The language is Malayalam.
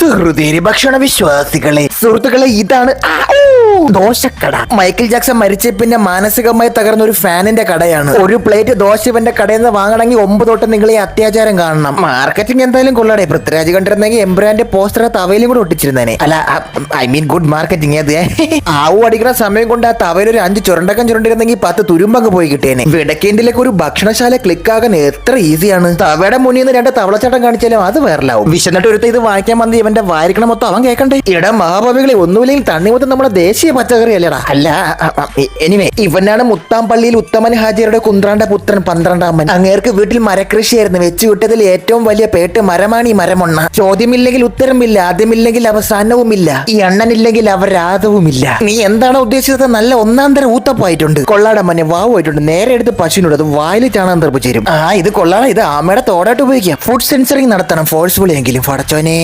സുഹൃതേരി ഭക്ഷണ വിശ്വാസികളെ സുഹൃത്തുക്കളെ ഇതാണ് ദോശക്കട. മൈക്കിൾ ജാക്സൺ മരിച്ച പിന്നെ മാനസികമായി തകർന്ന ഒരു ഫാനിന്റെ കടയാണ്. ഒരു പ്ലേറ്റ് ദോശ ഇവന്റെ കടയിൽ നിന്ന് വാങ്ങണമെങ്കിൽ 9 തൊട്ട് നിങ്ങൾ ഈ അത്യാചാരം കാണണം. മാർക്കറ്റിംഗ് എന്തായാലും കൊള്ളടേ. പൃഥ്വിരാജ് കണ്ടിരുന്നെങ്കിൽ എംബ്രാന്റെ പോസ്റ്റർ തവയിലും കൂടെ ഒട്ടിച്ചിരുന്നേനെ. അല്ല ഐ മീൻ ഗുഡ് മാർക്കറ്റിംഗ്. അത് ആവു അടിക്കുന്ന സമയം കൊണ്ട് ആ തവയിൽ ഒരു 5 ചുരണ്ടക്കം ചുരണ്ടിരുന്നെങ്കിൽ 10 തുരുമ്പങ്ങ് പോയി കിട്ടിയേനെ. വിടക്കേണ്ടിലേക്ക് ഒരു ഭക്ഷണശാല ക്ലിക്ക് ആകാൻ എത്ര ഈസിയാണ്. തവയുടെ മുന്നിൽ നിന്ന് 2 തവളച്ചാട്ടം കാണിച്ചാലും അത് വേറലാവും. വിശന്നിട്ട് ഒരുത്ത ഇത് വായിക്കാൻ വന്ന് ഇവന്റെ വായിരിക്കണം മൊത്തം അവൻ കേൾക്കണ്ടേ. ഇട മഹാഭാവികളെ ഒന്നുമില്ലെങ്കിൽ തണ്ണിമൊത്തം നമ്മുടെ ദേശീയ പച്ചക്കറി അല്ലടാ. അല്ല എനിവേ ഇവനാണ് മുത്താംപള്ളിയിൽ ഉത്തമൻ ഹാജിയുടെ കുന്ത്രാണ്ട പുത്രൻ 12ാമൻ. അങ്ങേർക്ക് വീട്ടിൽ മരകൃഷിയായിരുന്നു. വെച്ചു വിട്ടതിൽ ഏറ്റവും വലിയ പേട്ട് മരമാണ് ഈ മരമൊണ്ണ. ചോദ്യമില്ലെങ്കിൽ ഉത്തരമില്ല, ആദ്യമില്ലെങ്കിൽ അവസാനവുമില്ല, ഈ അണ്ണനില്ലെങ്കിൽ അവരാദവുമില്ല. നീ എന്താണ് ഉദ്ദേശിച്ചത്? നല്ല ഒന്നാം തരം ഊത്തപ്പായിട്ടുണ്ട്. കൊള്ളാടെ മനെ വാവുമായിട്ടുണ്ട്. നേരെ എടുത്ത് പശുവിനോട് അത് വായിൽ ചാണാൻ തെറിപ്പിച്ചു തരും. ഇത് കൊള്ളാടെ. ഇത് ആമയുടെ തോടായിട്ട് ഉപയോഗിക്കാം. ഫുഡ് സെൻസറിങ് നടത്തണം ഫോഴ്സ്ഫുള്ളി എങ്കിലും. പടച്ചോനെ.